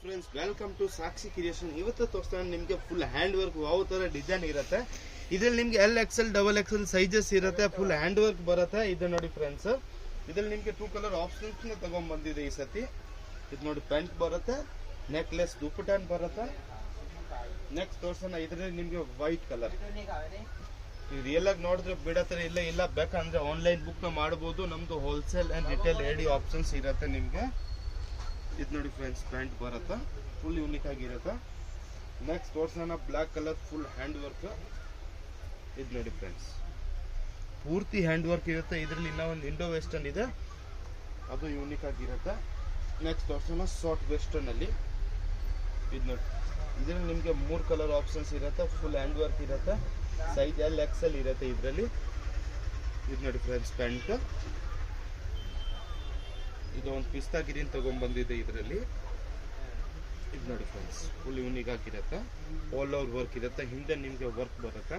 Friends, welcome to Sakshi creation. ಇವತ್ತು ತೋರಿಸ್ತಾನೆ ನಿಮಗೆ ಫುಲ್ ಹ್ಯಾಂಡ್ ವರ್ಕ್ ಯಾವ ತರ ಡಿಸೈನ್ ಇರುತ್ತೆ. ಇದ್ರಲ್ಲಿ ನಿಮ್ಗೆ XL, XXL ಸೈಜಸ್ ಇರುತ್ತೆ. ಫುಲ್ ಹ್ಯಾಂಡ್ ವರ್ಕ್ ಬರುತ್ತೆ. ಇದು ನೋಡಿ ಫ್ರೆಂಡ್ಸ್, ಇದ್ರಲ್ಲಿ ನಿಮ್ಗೆ 2 ಕಲರ್ ಆಪ್ಷನ್ಸ್ ತಗೊಂಡ್ ಬಂದಿದೆ ಈ ಸತಿ. ಇದು ನೋಡಿ ಪ್ಯಾಂಟ್ ಬರುತ್ತೆ, ನೆಕ್ಲೆಸ್ ದುಪ್ಪಟಾನ್ ಬರುತ್ತೆ. ನೆಕ್ಸ್ಟ್ ತೋರ್ಸೋಣ, ಇದ್ರಲ್ಲಿ ನಿಮ್ಗೆ ವೈಟ್ ಕಲರ್. ನೀವು ರಿಯಲ್ ಆಗಿ ನೋಡಿದ್ರೆ ಬಿಡತ್ತರ ಇಲ್ಲ ಬೇಕಂದ್ರೆ ಆನ್ಲೈನ್ ಬುಕ್ ಮಾಡಬಹುದು. ನಮ್ದು wholesale and retail ready options ಇರುತ್ತೆ ನಿಮ್ಗೆ. ಇದು ನೋಡಿ ಫ್ರೆಂಡ್ಸ್, ಪ್ಯಾಂಟ್ ಬರುತ್ತೆ, ಫುಲ್ ಯೂನಿಕ್ ಆಗಿರುತ್ತೆ. ನೆಕ್ಸ್ಟ್ ತೋರ್ಸೋಣ black colour full hand work. ಇದು ನೋಡಿ ಫ್ರೆಂಡ್ಸ್, ಪೂರ್ತಿ ಹ್ಯಾಂಡ್ ವರ್ಕ್ ಇರುತ್ತೆ. ಇದರಲ್ಲಿ ಇನ್ನೂ ಒಂದು ಇಂಡೋ ವೆಸ್ಟರ್ನ್ ಇದೆ, ಅದು ಯೂನಿಕ್ ಆಗಿರುತ್ತೆ. ನೆಕ್ಸ್ಟ್ ತೋರ್ಸೋಣ ಶಾರ್ಟ್ ವೆಸ್ಟರ್ನ್ ಅಲ್ಲಿ. ಇದು ನೋಡಿ, ಇದರಲ್ಲಿ ನಿಮಗೆ 3 ಕಲರ್ ಆಪ್ಷನ್ಸ್ ಇರುತ್ತೆ. ಫುಲ್ ಹ್ಯಾಂಡ್ ವರ್ಕ್ ಇರುತ್ತೆ. ಸೈಜ್ XL ಇರುತ್ತೆ ಇದರಲ್ಲಿ. ಇದು ನೋಡಿ ಫ್ರೆಂಡ್ಸ್, ಪ್ಯಾಂಟ್ ಇದು ಒಂದು ಪಿಸ್ತಾ ಗ್ರೀನ್ ತಗೊಂಡ್ಬಂದಿದೆ ಇದರಲ್ಲಿ. ಇದು ನೋಡಿ ಫ್ರೆಂಡ್ಸ್, ಫುಲ್ ಯೂನಿಕ್ ಆಗಿರುತ್ತೆ. ಆಲ್ ಓವರ್ ವರ್ಕ್ ಇರುತ್ತೆ. ಹಿಂದೆ ನಿಮಗೆ ವರ್ಕ್ ಬರುತ್ತೆ.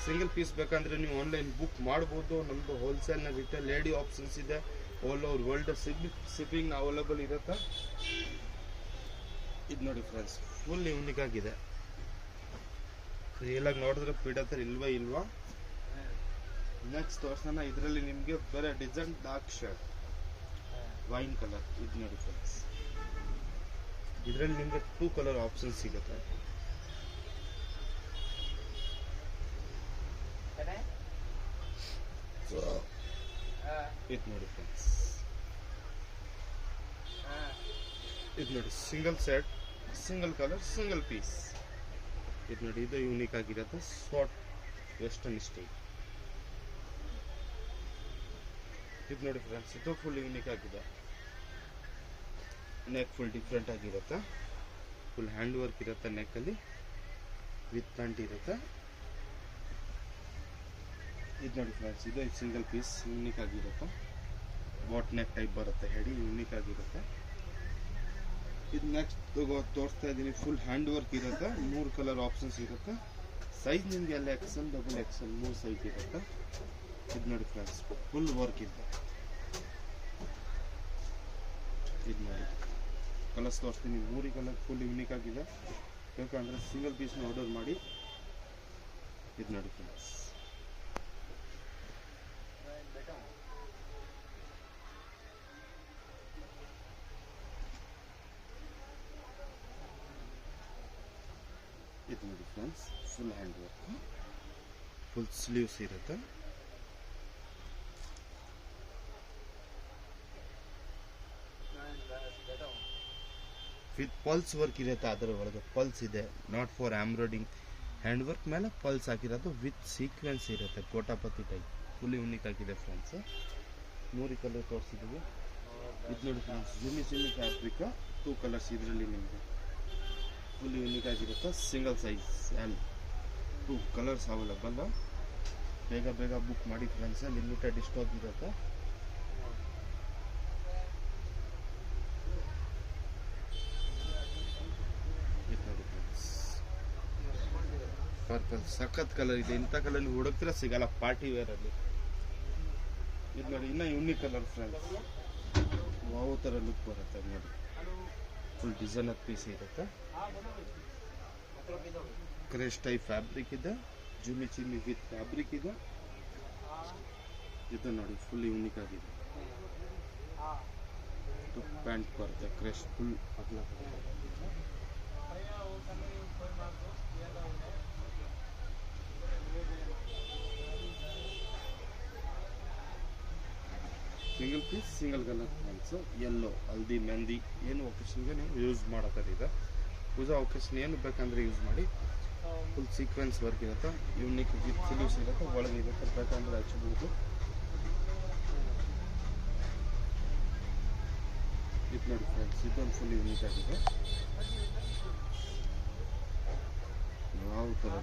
ಸಿಂಗಲ್ ಪೀಸ್ ಬೇಕಂದ್ರೆ ನೀವು ಆನ್ಲೈನ್ ಬುಕ್ ಮಾಡ್ಬೋದು. ನಮ್ಮದು ಹೋಲ್ಸೇಲ್ನ ರಿಟೇಲ್ ಲೇಡಿ ಆಪ್ಷನ್ಸ್ ಇದೆ. All over world shipping available ಇರುತ್ತೆ. ಇದು ನೋಡಿ ಫ್ರೆಂಡ್ಸ್, ಫುಲ್ ಯೂನಿಕ್ ಆಗಿದೆ. ರಿಯಲ್ ಆಗಿ ನೋಡಿದ್ರೆ ಬಿಡತ್ತರ ಇಲ್ವಾ. ನೆಕ್ಸ್ಟ್ ತೋರ್ಸೋಣ, ಇದರಲ್ಲಿ ನಿಮಗೆ ಬೇರೆ design dark shirt wine colour. ಇದು ನೋಡಿ ಫ್ರೆಂಡ್ಸ್, ಇದರಲ್ಲಿ ನಿಮಗೆ 2 ಕಲರ್ ಆಪ್ಷನ್ ಸಿಗುತ್ತೆ. ಇದು ನೋಡಿ ಫ್ರೆಂಡ್ಸ್, ಇದು ನೋಡಿ single set, single colour, single piece. ಇದು ನೋಡಿ, ಇದು ಯೂನಿಕ್ ಆಗಿರುತ್ತೆ. Short western style. ಇದು ನೋಡಿ ಫ್ರೆಂಡ್ಸ್, ಇದು ಫುಲ್ ಯೂನಿಕ್ ಆಗಿದೆ. ನೆಕ್ ಫುಲ್ ಡಿಫ್ರೆಂಟ್ ಆಗಿರುತ್ತೆ. ಫುಲ್ ಹ್ಯಾಂಡ್ ವರ್ಕ್ ಇರುತ್ತೆ. ನೆಕ್ಕಲ್ಲಿ ವಿತ್ ಪ್ಯಾಂಟ್ ಇರುತ್ತೆ. ಇದು ನೋಡಿ ಫ್ರೆಂಡ್ಸ್, ಇದು ಸಿಂಗಲ್ ಪೀಸ್ ಯೂನಿಕ್ ಆಗಿರುತ್ತೆ. ಬಾಟ್ ನೆಕ್ ಟೈಪ್ ಬರುತ್ತೆ. ಹೆಡಿ ಯೂನಿಕ್ ಆಗಿರುತ್ತೆ. ಇದು ನೆಕ್ಸ್ಟ್ ತೋರಿಸ್ತಾ ಇದ್ದೀನಿ. ಫುಲ್ ಹ್ಯಾಂಡ್ ವರ್ಕ್ ಇರುತ್ತೆ. 3 ಕಲರ್ ಆಪ್ಷನ್ಸ್ ಇರುತ್ತೆ. ಸೈಜ್ ನಿಮಗೆ XL, XXL 3 ಸೈಜ್ ಇರುತ್ತೆ. ಇದು ನೋಡಿ ಫ್ರೆಂಡ್ಸ್, ಫುಲ್ ವರ್ಕ್ ಇದೆ. ಇದು ನೋಡಿ ಕಲರ್ಸ್ ತೋರಿಸ್ತೀನಿ. 3 ಕಲರ್ ಫುಲ್ ಯೂನಿಕ್ ಆಗಿದೆ. ಬೇಕಂದ್ರೆ ಸಿಂಗಲ್ ಪೀಸ್ನ ಆರ್ಡರ್ ಮಾಡಿ. ಇದು ನೋಡಿ ಫ್ರೆಂಡ್ಸ್, ಇದು ನೋಡಿ friends, full hand work, full sleeves ಇರುತ್ತೆ. ವಿತ್ ಪಲ್ಸ್ ವರ್ಕ್ ಇರುತ್ತೆ. ಅದರ ಒಳಗೆ ಪಲ್ಸ್ ಇದೆ. Not for embroidering. Hand work ಮೇಲೆ ಪಲ್ಸ್ ಹಾಕಿರೋದು ವಿತ್ ಸೀಕ್ವೆನ್ಸ್ ಇರುತ್ತೆ. ಕೋಟಾಪತಿ ಟೈಪ್. ಫುಲ್ ಯೂನಿಕ್ ಆಗಿದೆ ಫ್ರೆಂಡ್ಸ್. 3 ಕಲರ್ ತೋರಿಸಿದ್ದೀವಿ. ಇದು ನೋಡಿ ಫ್ರೆಂಡ್ಸ್, ಜಿಮ್ಮಿ ಫ್ಯಾಬ್ರಿಕ್ 2 ಕಲರ್ಸ್ ಇದರಲ್ಲಿ ನಿಮಗೆ. ಫುಲ್ ಯೂನಿಕ್ ಆಗಿರುತ್ತೆ. Single size L 2 colours available. ಬೇಗ ಬುಕ್ ಮಾಡಿ ಫ್ರೆಂಡ್ಸ್, ಲಿಮಿಟೆಡ್ ಸ್ಟಾಕ್ ಇರುತ್ತೆ. ಪರ್ಪಲ್ ಸಖತ್ ಕಲರ್ ಇದೆ. ಇಂಥ ಕಲರ್ ನೀವು ಹುಡುಕ್ತಿರ ಸಿಗಲ್ಲ ಪಾರ್ಟಿ ವೇರ್ ಅಲ್ಲಿ. ಇದು ನೋಡಿ, ಇನ್ನ ಯೂನಿಕ್ ಕಲರ್ ಫ್ರೆಂಡ್ಸ್. ಯಾವ ತರ ಲುಕ್ ಬರುತ್ತೆ ನೋಡಿ. ಫುಲ್ ಡಿಸೈನರ್ ಪೀಸ್ ಇರುತ್ತೆ. ಕ್ರೇಶ್ ಟೈಪ್ ಫ್ಯಾಬ್ರಿಕ್ ಇದೆ. ಚಿಮ್ಮಿ ವಿತ್ ಫ್ಯಾಬ್ರಿಕ್ ಇದೆ. ಇದು ನೋಡಿ, ಫುಲ್ ಯೂನಿಕ್ ಆಗಿದೆ. ಪ್ಯಾಂಟ್ ಬರುತ್ತೆ ಕ್ರೇಶ್ ಫುಲ್ ಅಗಲ. Single piece, single colour pants. Yellow, haldi, mehndi ಏನು ಒಕೇಶನ್ಗೆ ನೀವು ಯೂಸ್ ಮಾಡತ್ತಾರೆ. ಇದೆ ಪೂಜಾ ಒಕೇಶನ್ ಏನು ಬೇಕಂದ್ರೆ ಯೂಸ್ ಮಾಡಿ. ಫುಲ್ ಸೀಕ್ವೆನ್ಸ್ ವರ್ಕ್ ಇರುತ್ತೆ. ಯೂನಿಕ್ ವಿತ್ ಸ್ಲೀವ್ಸ್ ಇರುತ್ತೆ. ಒಳಗೆ ಇರುತ್ತೆ. ಬೇಕಂದ್ರೆ ಹಚ್ಚಬಹುದು. ಇದು ನೋಡಿ ಫ್ರೆಂಡ್ಸ್, ಇದೊಂದು ಫುಲ್ ಯೂನಿಕ್ ಆಗಿದೆ. ಯಾವ ಥರ